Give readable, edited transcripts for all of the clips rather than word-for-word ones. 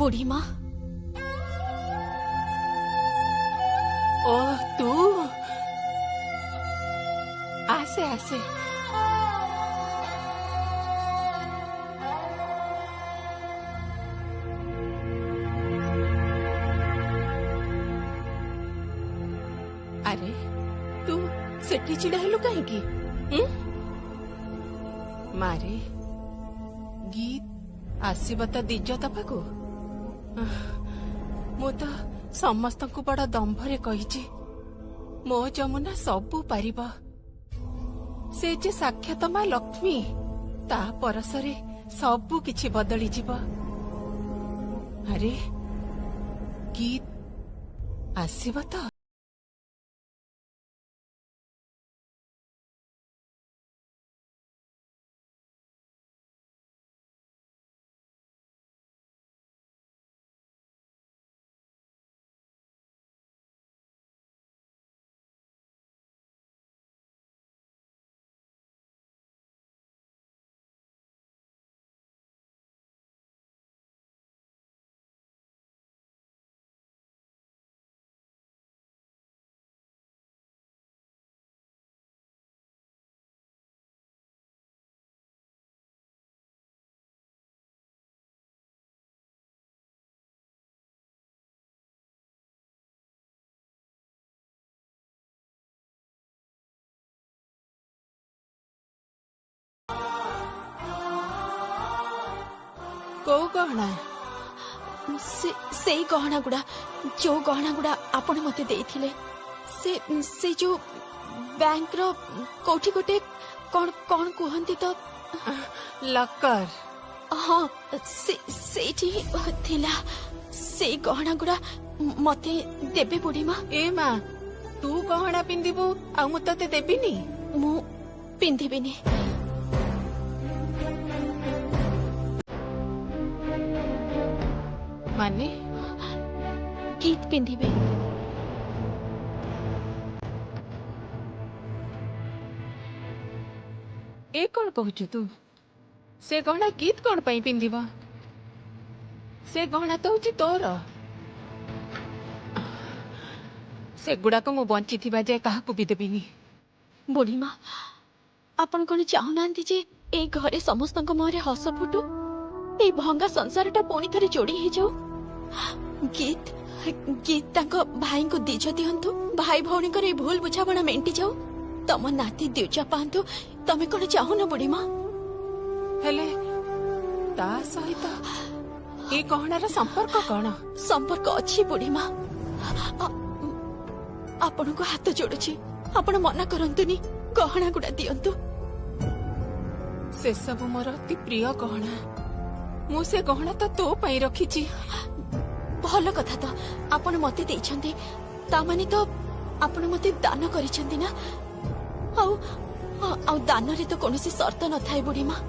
बुढ़ी माँ। ओ तू आसे आसे। अरे तू सेठी चिड़ा हेलु कहीं मारे गीत आसब तो दिज दबाकू मु तो समस्त को बड़ दंभरे कही मो जमुना सबू पारिब से जे साक्षात माँ लक्ष्मी ता परसरे सबू किछि बदली जीव। अरे गीत आसब तो को गहना से गहना गुड़ा जो गहना गुड़ा आपण मते देथिले से जो बैंक रो कोठी गोटे कौन कौन कहंती तो लकर। हाँ सेठी थिला से गहना गुड़ा मते देबे बुढ़ी माँ। ए माँ तू गहना पिंधिबू आ मु तते देबिनी मु पिंधिबिनी। माने गीत पिंधिबे। ए कौन कहू तू से गहना गीत कौन पाई पिंधिब से गहना तो होची तोर से गुड़ाक मु बंची थिबा जे काहाकू भी देबिनी। बुढ़ी माँ आपण कौन चाहूनांती जे ए घरे समस्तक मुहरे हस फुटू ए भंगा संसार टा पुणी थरे जोड़ी हे जाऊ। गीत गीत ताको भाई को दिज दियंतु भाई भौणी करे भूल बुझाबणा मेंटी जाऊ तम नाती दिउचा पांतु तमे कौन चाहू न बुढ़ी माँ। हेले ता सहित ए गहनार संपर्क कौन? संपर्क अच्छी बुढ़ी माँ। आपण को हाथ जोड़ुची आपण मना करंतुनी गहना गुड़ा दियंतु। से सब मोर अति प्रिय गहना मु से गहना तो तो पाई रखीची। भल कथा तो आपण मते देइछन्ते ता माने तो आपण मते दान करिछन्ते ना आउ दान रे तो कोनोसी शर्त न थाए बुढ़ी माँ।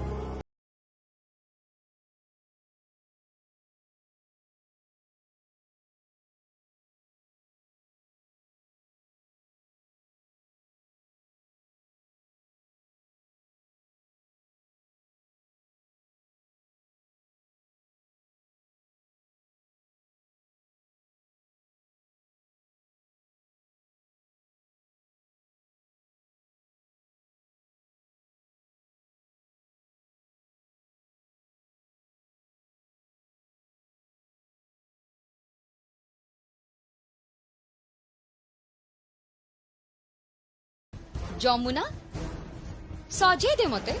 जमुना सजे दे मते।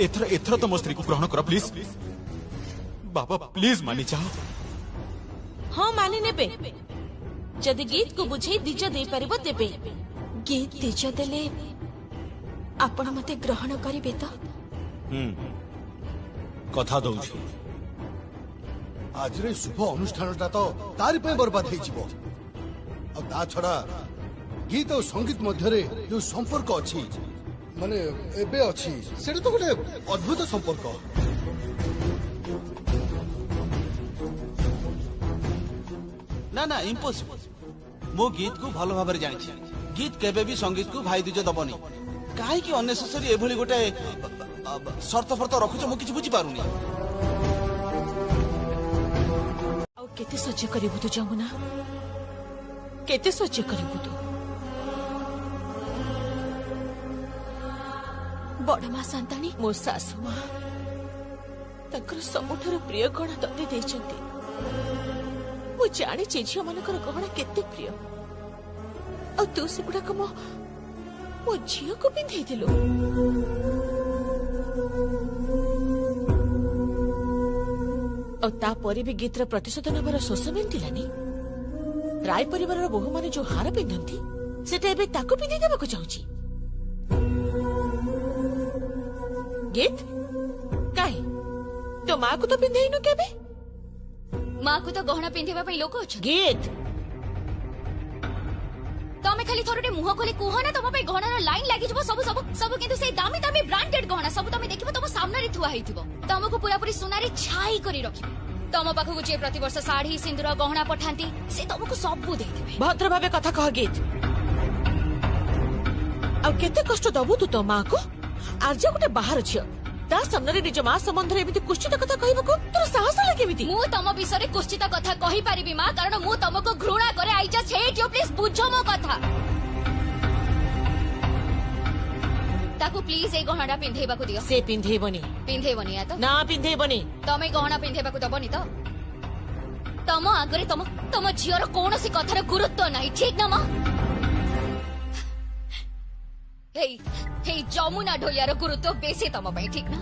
एथर एथर तो मो स्त्री को ग्रहण कर प्लीज बाबा प्लीज मानी जाओ। हाँ मानि नेबे जदि गीत को बुझे दिज दे परिबो देबे। गीत दिज देले आपण मते ग्रहण करिवे तो? कथा दउछि आज रे शुभ अनुष्ठानटा तो तारि पे बर्बाद हे जिवो आ ता छडा गीत और संगीत मध्य रे जो संपर्क अछि माने एबे अछि सेटा तो गोटे अद्भुत संपर्क। ना ना इम्पोसिबल मो गीत को भलो भाव जानी गीत केबे भी संगीत को भाई दिज दबनी कहीं अनेसेसरी एभली गोटे ସର୍ତ୍ତ ଫର୍ତ୍ତ ରଖୁଛ ମୁଁ କିଛି ବୁଝିପାରୁନି। ଆଉ କେତେ ସହ୍ୟ କରିବୁ ତୁ ଯମୁନା, କେତେ ସହ୍ୟ କରିବୁ ତୁ? ବଡ ମା ସାନ୍ତାଣୀ, ମୋ ଶାଶୁ ମା ତାଙ୍କର ସବୁଠାରୁ ପ୍ରିୟ ଗହଣା ତତେ ଦେଇଛନ୍ତି। ମୁଁ ଜାଣିଛି ଝିଅ ମାନଙ୍କର ଗହଣା କେତେ ପ୍ରିୟ, ଆଉ ତୁ ସେଗୁଡାକ ମୋ ଝିଅକୁ ପିନ୍ଧେଇଥିଲୁ। ଆଉ ତାପରେ ବି ଗୀତର ପ୍ରତିଶୋଧ ନେବାର ଶୋଷ ମେଣ୍ଟିଲାନି। ରାୟ ପରିବାରର ବୋହୂମାନେ ଯୋଉ ହାର ପିନ୍ଧନ୍ତି ସେଟା ଏବେ ତାକୁ ପିନ୍ଧେଇ ଦେବାକୁ ଚାହୁଁଛି। ଗୀତ କାହିଁ ତୋ ମାକୁ ତ ପିନ୍ଧେଇନୁ କେବେ? ମାକୁ ତ ଗହଣା ପିନ୍ଧିବା ପାଇଁ ଲୋକ ଅଛନ୍ତି। ଗୀତ ତମେ ଖାଲି ଥରଟେ ମୁହଁ ଖୋଲି କୁହ ନା ତମ ପାଇଁ ଗହଣାର ଲାଇନ ଲାଗିଯିବ। ସବୁ ସବୁ ସବୁ କିନ୍ତୁ ସେଇ ଦାମୀ ଦାମୀ ବ୍ରାଣ୍ଡେଡ ଗହଣା ସବୁ ତମେ ଦେଖିବ ତମ ସାମ୍ନାରେ ଥୁଆ ହେଇଥିବ। ତମକୁ ପୁରାପୁରି ସୁନାରେ ଛାଇ କରି ରଖିବେ। ତମ ପାଖକୁ ଯିଏ ପ୍ରତିବର୍ଷ ଶାଢୀ ସିନ୍ଦୁର ଗହଣା ପଠାନ୍ତି ସେ ତମକୁ ସବୁ ଦେଇଦେବେ। ଭଦ୍ର ଭାବେ କଥା କହ ଗୀତ। ଆଉ କେତେ କଷ୍ଟ ଦବୁ ତୁ ତୋ ମାକୁ? ଆର୍ଯ୍ୟ ଗୋଟେ ବାହାର ଝିଅ, ତା ସାମ୍ନାରେ ନିଜ ମା ସମ୍ବନ୍ଧରେ ଏମିତି କୁଶ୍ଚିତ କଥା କହିବାକୁ ତୋର ସାହସ ହେଲା କେମିତି? ମୁଁ ତମ ବିଷୟରେ କୁଶ୍ଚିତ କଥା କହିପାରିବି ମା, କାରଣ ମୁଁ ତମକୁ ଘୃଣା କରେ। I just hate you. Please ବୁଝ ମୋ କଥା। ତାକୁ ପ୍ଲିଜ ଏଇ ଗହଣାଟା ପିନ୍ଧେଇବାକୁ ଦିଅ। ସେ ପିନ୍ଧେଇବନି। ପିନ୍ଧେଇବନି ୟା ତ? ନା ପିନ୍ଧେଇବନି। ତମେ ଗହଣା ପିନ୍ଧେଇବାକୁ ଦବନି ତ? ତମ ଆଗରେ ତମ ଝିଅର କୌଣସି କଥାର ଗୁରୁତ୍ୱ ନାହିଁ, ଠିକ ନା ମା? ହେଇ ଯମୁନା ଢୋଲିଆର ଗୁରୁତ୍ୱ ବେଶୀ ତମ ପାଇଁ, ଠିକ ନା?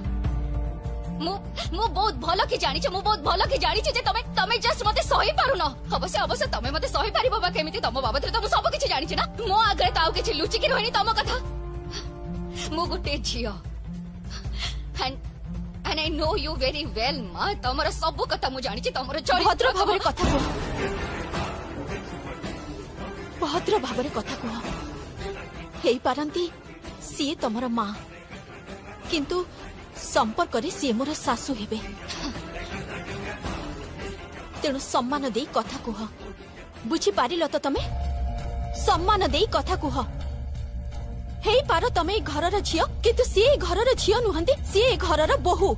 ମୁଁ ବହୁତ ଭଲ କି ଜାଣିଛି ଯେ ତମେ ଜଷ୍ଟ ମତେ ସହି ପାରୁନ। ଅବଶ୍ୟ ତମେ ମତେ ସହି ପାରିବ ବା କେମିତି? ତମ ବାବଦରେ ତ ମୁଁ ସବୁ କିଛି ଜାଣିଛି ନା। ମୋ ଆଗରେ ତ ଆଉ କିଛି ଲୁଚିକି ରହିନି ତମ କଥା। ମୁଁ ଗୋଟେ ଝିଅ and I know you very well ମା। ତମର ସବୁ କଥା ମୁଁ ଜାଣିଛି। ତମର ଭଦ୍ର ଭାବରେ କଥା କୁହ, ଭଦ୍ର ଭାବରେ କଥା କୁହ। ହେଇପାରନ୍ତି ସିଏ ତମର ମା, କିନ୍ତୁ ସମ୍ପର୍କରେ ସିଏ ମୋର ଶାଶୁ ହେବେ। ତେଣୁ ସମ୍ମାନ ଦେଇ କଥା କୁହ। ବୁଝିପାରିଲ ତ ତମେ? ସମ୍ମାନ ଦେଇ କଥା କୁହ। ହେଇପାର ତମେ ଏ ଘରର ଝିଅ, କିନ୍ତୁ ସିଏ ଏ ଘରର ଝିଅ ନୁହନ୍ତି, ସିଏ ଏ ଘରର ବୋହୂ।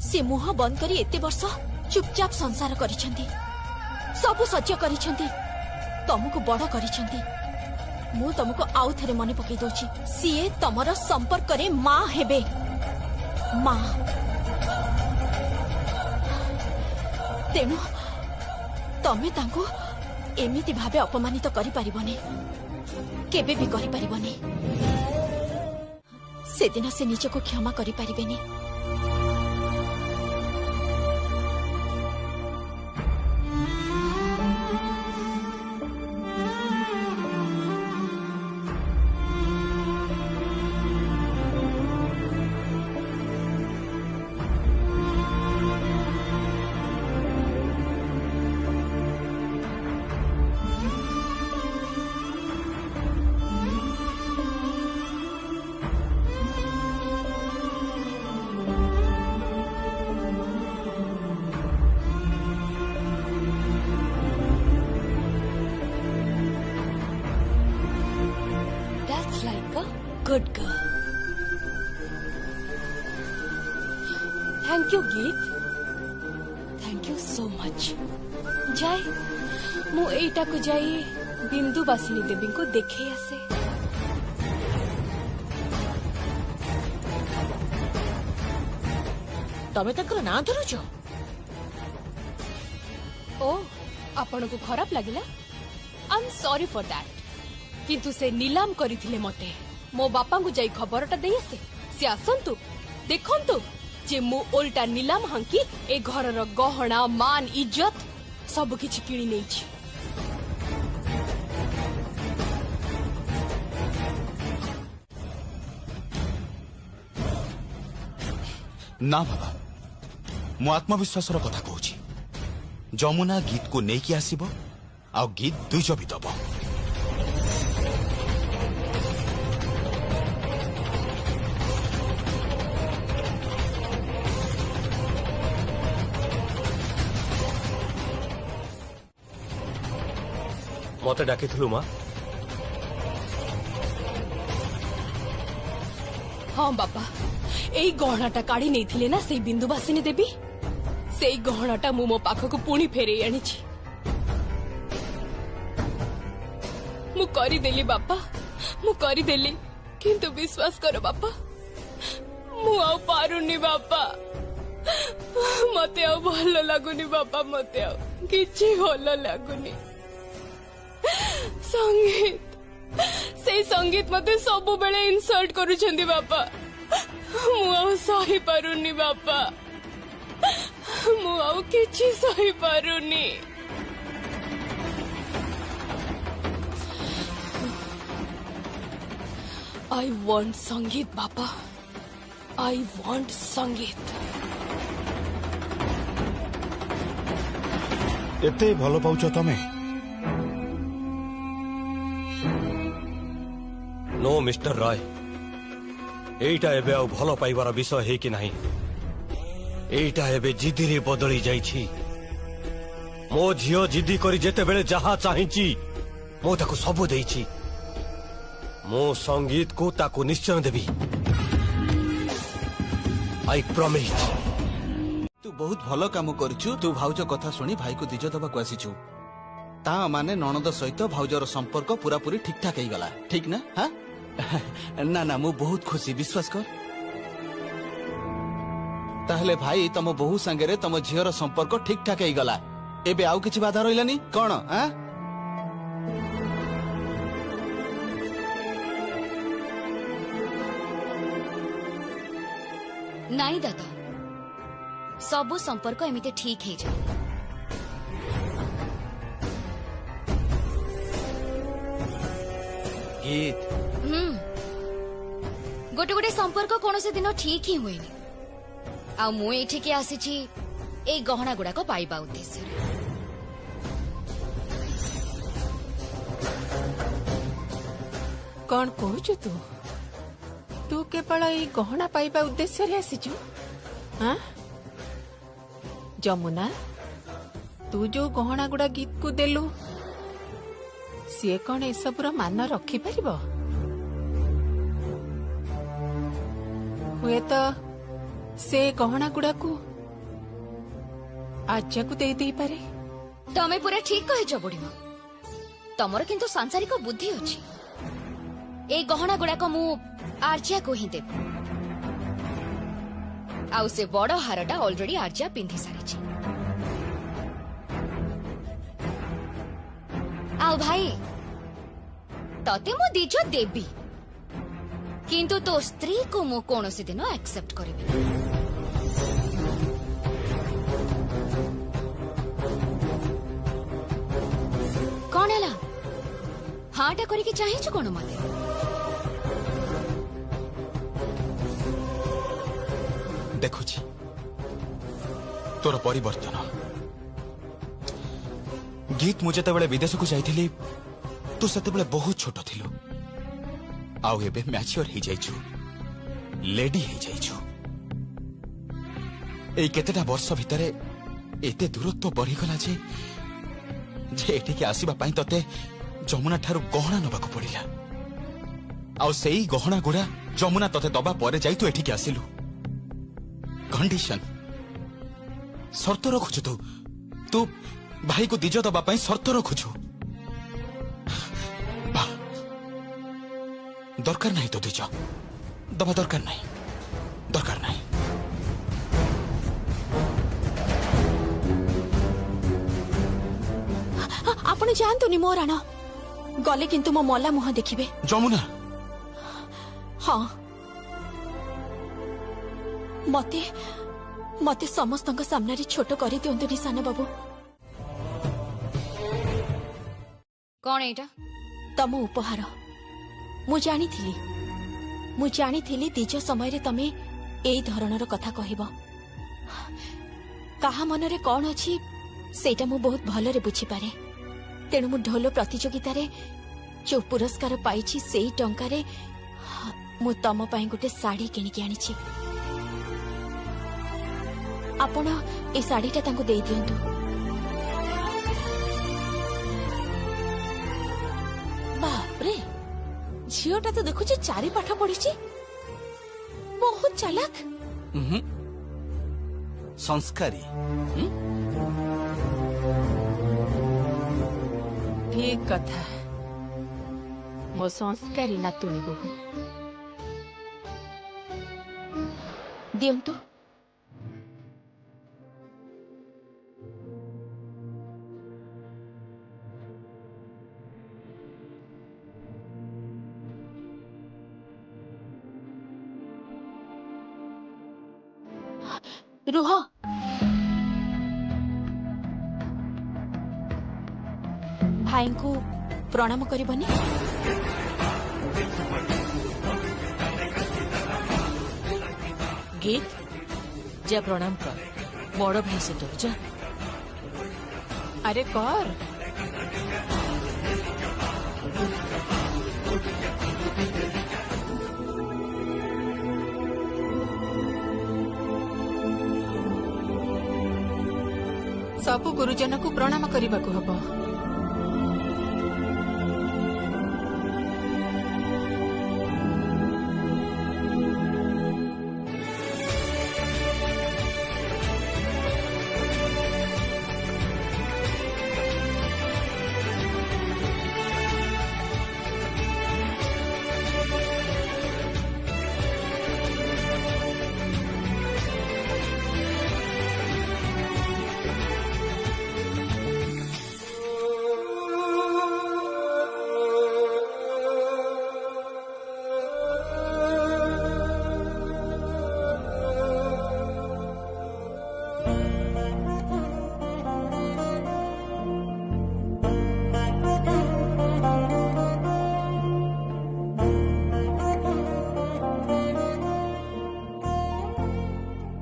ସେ ମୁହଁ ବନ୍ଦ କରି ଏତେ ବର୍ଷ ଚୁପଚାପ ସଂସାର କରିଛନ୍ତି, ସବୁ ସହ୍ୟ କରିଛନ୍ତି, ତମକୁ ବଡ କରିଛନ୍ତି। ମୁଁ ତମକୁ ଆଉ ଥରେ ମନେ ପକେଇ ଦଉଛି, ସିଏ ତମର ସମ୍ପର୍କରେ ମା ହେବେ। ମା। ତେଣୁ ତମେ ତାଙ୍କୁ ଏମିତି ଭାବେ ଅପମାନିତ କରିପାରିବନି, କେବେ ବି କରିପାରିବନି। ସେଦିନ ସେ ନିଜକୁ କ୍ଷମା କରିପାରିବେନି। Good girl. थैंक यू गीत, थैंक यू सो मच। जाए मु एटा को जाई बिंदु बासिनी देवी को देखे आसे। तमे तकर ना धरुछ? ओ आपण को खराब लागिला? I am sorry for that. किंतु से नीलाम करिथिले मते। मो बापा को जाई खबरटा देई आसे। से आसंतु देखंतु जे मु ओल्टा नीलाम हांकी ए घरर गहना मान इज्जत सब किछि किणी नै छी। ना बाबा, मु आत्मविश्वास कथा कहूँ। जमुना गीत को लेकिन आसब आ गीत दुईज भी दब। मते डाकिथिलु मा? हाँ बापा, ଏଇ ଗହଣାଟା କାଢି ନେଇଥିଲେ ନା ସେଇ ବିନ୍ଦୁବାସିନୀ ଦେବୀ, ସେଇ ଗହଣାଟା ମୁଁ ମୋ ପାଖକୁ ପୁଣି ଫେରେଇ ଆଣିଛି। ମୁଁ କରିଦେଲି ବାପା, ମୁଁ କରିଦେଲି, କିନ୍ତୁ ବିଶ୍ୱାସ କର ବାପା, ମୁଁ ଆଉ ପାରୁନି ବାପା। ମତେ ଆଉ ଭଲ ଲାଗୁନି ବାପା, ମତେ ଆଉ କିଛି ଭଲ ଲାଗୁନି। ସଙ୍ଗୀତ, ସେଇ ସଙ୍ଗୀତ ମତେ ସବୁବେଳେ ଇନସଲ୍ଟ କରୁଛନ୍ତି ବାପା। ମୁଁ ଆଉ ସହିପାରୁନି ବାପା, ମୁଁ ଆଉ କିଛି ସହିପାରୁନି। I want ସଙ୍ଗୀତ ବାପା, I want ସଙ୍ଗୀତ। ଏତେ ଭଲ ପାଉଛ ତମେ? नो मिस्टर राय, एटा एबे आउ भल पाइबार विषय है कि नहीं। एटा एबे जिद्दी बदली जाइछि। मो झियो जिद्दी करी जेते बेले जहा चाहिछि मो ताको सब देइछि। मो संगीत को ताको निश्चय देबी। I promise. तू बहुत भल काम करिछु। तू भाउज कथा शुणी भाई को दिज दबा को आसीछु। ता माने ननद सहित भाउजर संपर्क पूरा पूरी ठीक ठाक ही गला, ठीक ना? हाँ ना ना मु बहुत खुशी, विश्वास कर। ताहले भाई तम बहु संगे तम झीर संपर्क ठीक ठाक ही गला। एबे आउ किछि बाधा रहिलानी कोन? हाँ नाई दादा, सबु संपर्क एमिते ठीक है जाए। गीत गोटे गोटे संपर्क कौन से दिन ठीक ही हुए आ मु एठिके आसीछि ए गहना गुड़ाक पाइबा उद्देश्य। कौन कहूचु तू? तू केवल ये गहना पाइबा उद्देश्य रे आसीचु? हाँ जमुना, तू जो गहना गुड़ा गीत को देलु सी कौन ए सबुर मान रखी पारिबो? हुए तो से गहना गुड़ा को आज्ञा को दे दे पारे। तमे पूरा ठीक कहछ बुढ़ीमा। तमर किंतु सांसारिक बुद्धि अछि। ए गहना गुड़ाक मु आर्या को ही देब। आउ से बड़ हारटा ऑलरेडी आर्या पिंधि सारिछि। आउ भाई तते मु दिज देबी, किंतु तो स्त्री को मु कौनसी दिन एक्सेप्ट करिबि। कौन है हाटा करिके चाहिछु कोन मते? देखुछि तोर परिवर्तन। गीत मु जेतेबेले विदेश को जाइथिली तू सेतेबेले बहुत छोट थिलु। आउ एबे मैच्योर ही जाइछु, लेडी ही जाइछु। एई केतेटा वर्ष भितरे एते दूरत्व बढ़ी गला जे एठिके आसीबा पई तते जमुना ठारू गहना नबाको पड़िला। आउ सेई गहना गुड़ा जमुना तते दबा परे जाई तू एठिके आसिलु। कंडीशन शर्त रखुछु तू भाई को दिज दबा पई शर्त रखुछु। दरकार नहीं तो दिज दबा, दरकार नहीं, दरकार नहीं। आपण जानतुनी मो राण गले किंतु मो मला मुह देखिबे। जमुना हाँ मते मते समस्तक सामने छोट करी दियंतु निशान बाबू। कौन एटा? तम उपहार। मु जानी दिज समय रे तमे एई धरणर कथा कहिबो। काहा मनरे कौन अछि सेटा मु बहुत भलरे बुझी पारे। तेणु मु ढोल प्रतियोगिता रे जो पुरस्कार पाइछि सेई टंका रे मु तम पई गोटे साड़ी किनिके आनिछि। आपण ए साड़ीटा तांको देई दियंतु। बाप रे, झीलटा तो देखुची चारि पाठ पढ़ी। मो बहुत चालाक। संस्कारी। ठीक कथा मो संस्कारी नातुणी बोहू दियंतु रुह भाई को प्रणाम करबनी। गीत जा प्रणाम कर बड़ भाई से तो जा। अरे कर सब गुरुजन को प्रणाम करने को हब।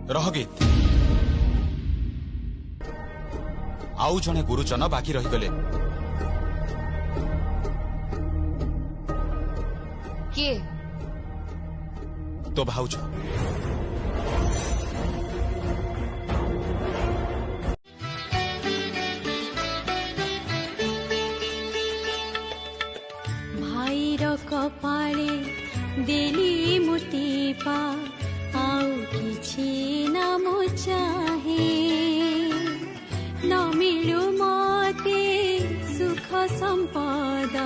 रह गीत आउ जने गुरुजन बाकी रहीगले। किए तो भाउज भाईर कपाळे देली मुतीपा आउ किछि नाम चाहे न मिलु मते सुख संपद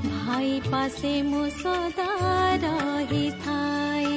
भाई पासे मो सदा रही थाए।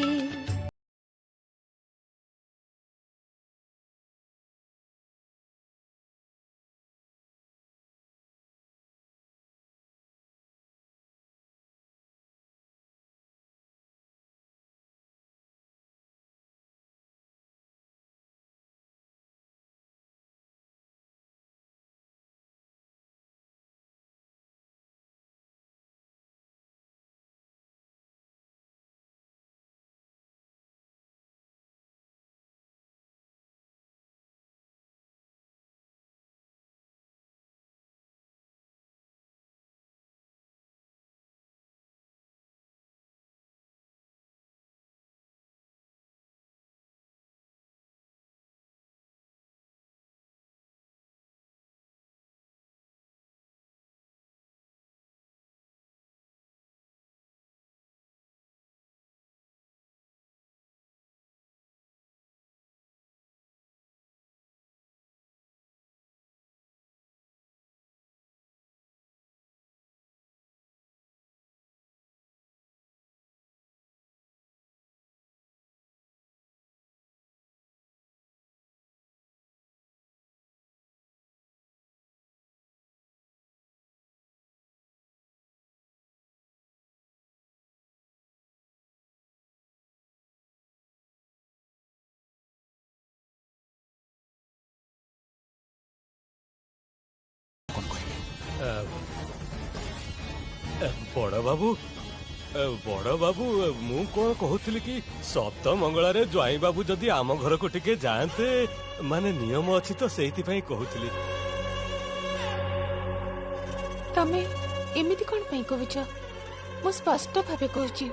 बड़ बाबू मु कौन कहूली कि सप्त मंगलारे ज्वाई बाबू जदि आम घर को टिके जाते माने नियम अच्छी तो से कहूली। तमे एमिति कौन पई कहूच मु स्पष्ट भावे कहूची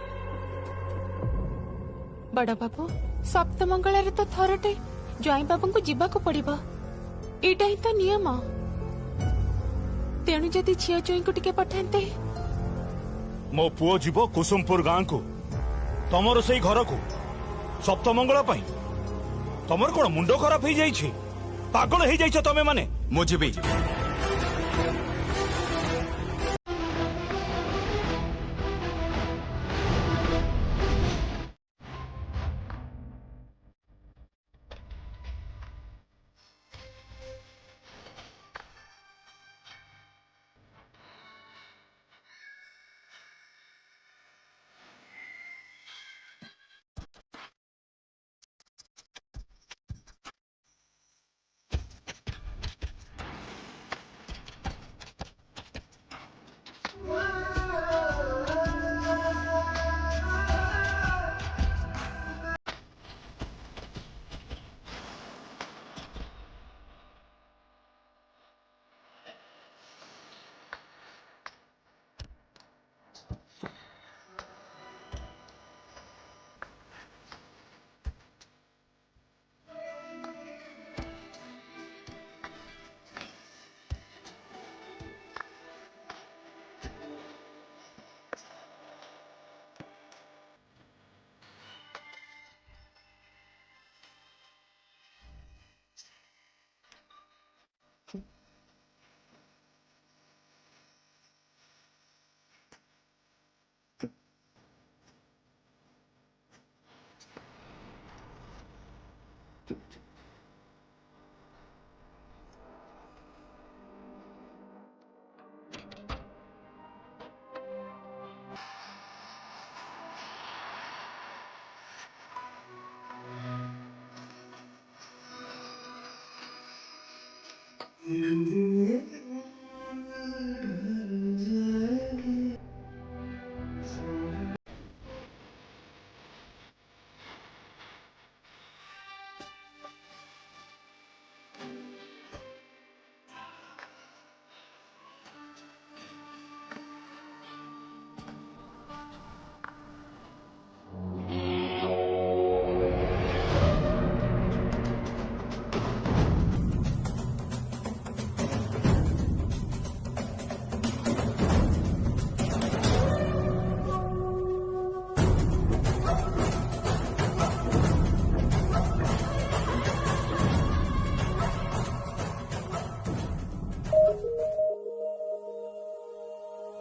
बड़ बाबू सप्त मंगलारे तो थरटे ज्वाई बाबू को जीवा को पड़िबो एटा ही तो नियम। तेणु जदि झियो ज्वाई को टिके पठाते मो पुओ जीव कुसुमपुर गाँ को तमर से घर को सप्तमंगला पाई तमर कोन मुंडो खराब हो जाइछि पागल हो जाइछ तमे माने ମୁଁ ଯିବି।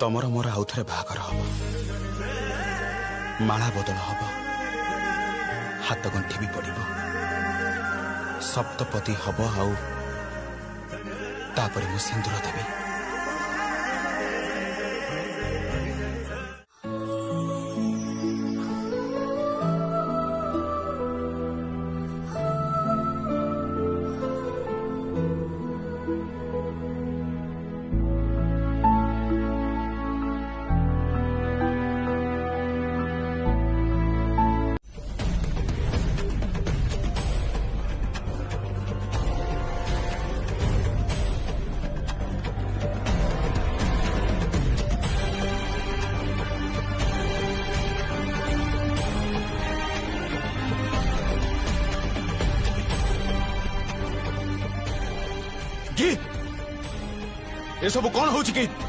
ତମର ମୋର ଆଉ ଥରେ ବାହାଘର ହବ, ମାଳା ବଦଳ ହବ, ହାତ ଗଣ୍ଠି ବି ପଡିବ, ସପ୍ତପଦୀ ହବ, ଆଉ ତାପରେ ମୁଁ ସିନ୍ଦୁର ଦେବି। गीत ये सब कौन हो गीत?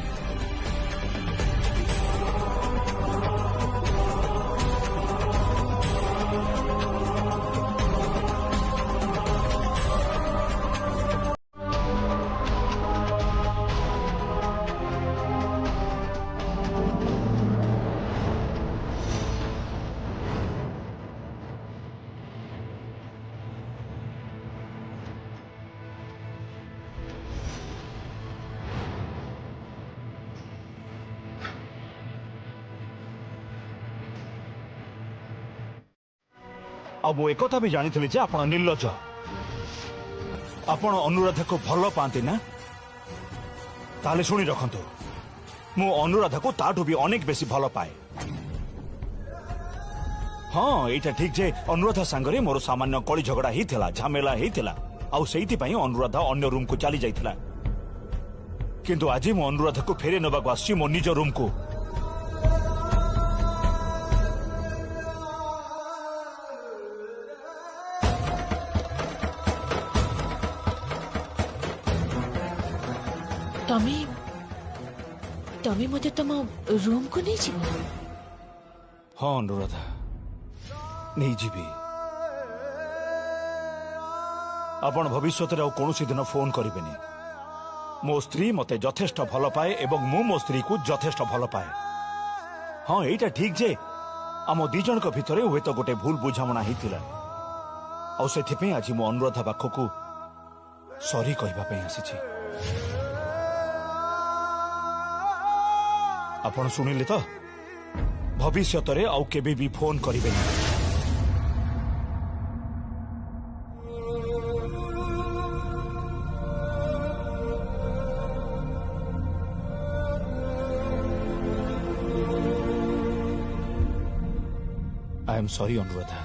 अब एक कथा भी जानी जे आपण निर्लज, आपण अनुराधा को भल पाती ना, ताले शुणी रखंतु मु अनुराधा को ताठू भी अनेक बेसी भल पाए। हाँ एटा ठीक जे अनुराधा सांगरे मोर सामान्य कली झगड़ा ही थिला, झमेला ही थिला, आउ सेइति पई अनुराधा अन्य रूम को चली जाइथिला, किंतु आज मु अनुराधा को फेरे नबा को आसी मो निज रूम को। तमे मते तम रूम को नहीं जीव? हाँ अनुराधा नहीं जीवी, ଆପଣ ଭବିଷ୍ୟତରେ ଆଉ କୌଣସି ଦିନ ଫୋନ କରିବେନି। ମୋ ସ୍ତ୍ରୀ ମତେ ଯଥେଷ୍ଟ ଭଲ ପାଏ ଏବଂ ମୁଁ ମୋ ସ୍ତ୍ରୀକୁ ଯଥେଷ୍ଟ ଭଲ ପାଏ। ହଁ, ଏଇଟା ଠିକ ଯେ ଆମ ଦି ଜଣଙ୍କ ଭିତରେ ହୁଏତ ଗୋଟେ ଭୁଲ ବୁଝାମଣା ହେଇଥିଲା, ଆଉ ସେଥିପାଇଁ ଆଜି ମୁଁ ଅନୁରାଧା ପାଖକୁ ସରି କହିବା ପାଇଁ ଆସିଛି। ଆପଣ ଶୁଣିଲେ ତ? ଭବିଷ୍ୟତରେ ଆଉ କେବେ ବି ଫୋନ କରିବେନି। आई एम सॉरी अनुराधा,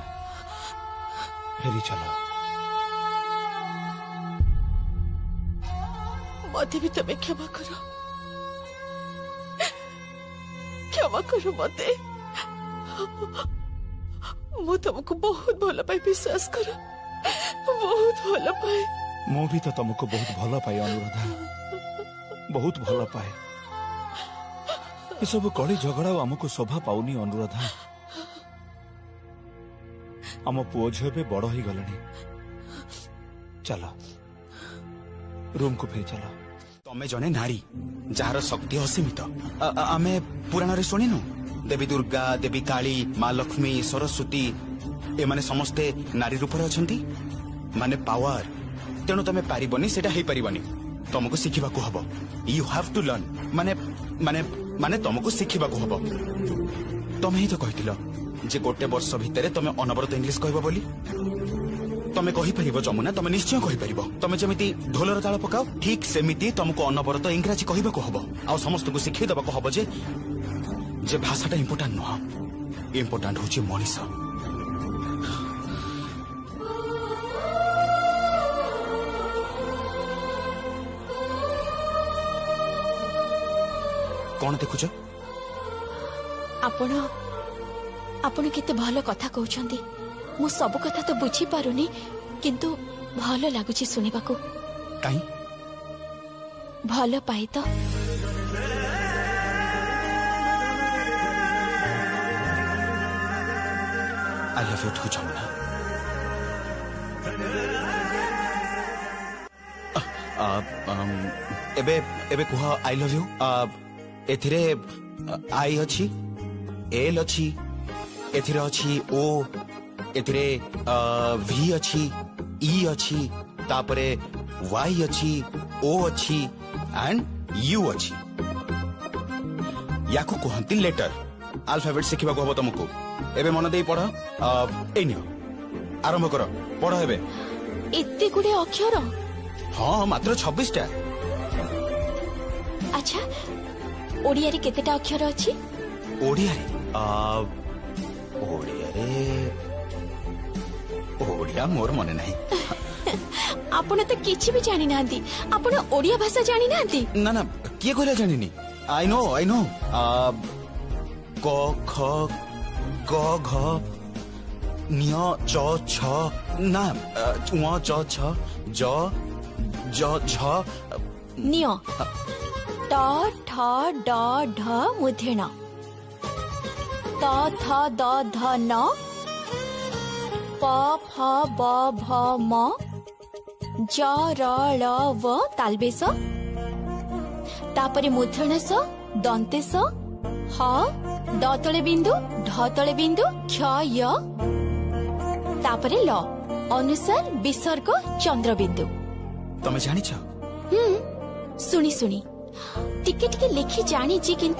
फेरी चलो। मते भी तुम्हें क्षमा करो, क्षमा करो मते। मु तुमको बहुत भल पाए, विश्वास करो, बहुत भल पाए। मु भी तो तुमको बहुत भल पाए अनुराधा, बहुत भल पाए। ये सब कली झगड़ा आमको शोभा पाऊनी अनुराधा। आम पुओ झील भी बड़ हो गले। चलो रूम को फेरी चलो। तमे जने नारी जार शक्ति असीमित। आमे पुराण रे सुनिनु देवी दुर्गा, देवी काली, माँ लक्ष्मी, सरस्वती एमाने समस्ते नारी रूप रे अछंती, माने पावर। तेणु तमे पारिबनी, सेटा हेई पारिबनी। तुमको सिखिबाकू हबो। You have to learn. माने माने माने तुमको सिखिबाकू हबो। तमे ही तो कहितिलो जे गोटे वर्ष भितर तमे अनवरत इंग्लिश कहबो बोली। तमे कहि परिबो जमुना, तमे निश्चय कहि परिबो। तमे जेमिति ढोलर ताल पकाओ, ठीक सेमिति तुमको अनवरत इंग्राजी कहबाकू हबो। आ समस्त को सिखै दबाकू हबो जे भाषाटा इम्पोर्टेंट नुह, इम्पोर्टेंट होची मनीष। कौन देखुछ? आपण केते भल कथा कहउछंती। मु सब कथा तो बुझी पारुनी, किंतु भल लागुची सुनिबाकू। काई भल पाई तो I love you too Jamuna. एबे एबे कुह आई लव यू। एथिरे आई अछि, एल अछि, एथिरे अछि ओ, एथिरे वी अछि, ई अछि, तापरे वाई अछि, ओ अछि एंड यू अछि। याकू कहंती लेटर। अल्फाबेट सिखिबा को हबो तुमको। एबे मन देई पढ़। ए नियो आरंभ करो, पढ़। एबे एते गुडे अक्षर? हाँ, मात्र 26 टा। अच्छा, ओडिया रे केतेटा अक्षर अछि? ओडिया रे ओडिया मोर मने नहीं। आपण तो किछि भी जानि नांती। आपण ओडिया भाषा जानि नांती? ना ना, किए कहला जानिनी। आई नो क ख ग घ न्य च छ ना व च छ ज ज झ नियो ट ठ ड ढ मुधेण त थ द ध न प फ ब भ म ज र ळ व तालबेस तापरे मुधेण स दन्तेस ह द तळे बिंदु ढ तळे बिंदु क्ष य तापरे ल अनुसार विसर्ग चंद्र बिंदु। तमे जानि छ? सुनी सुनी टिके टिके लिखि जानी जी, किंतु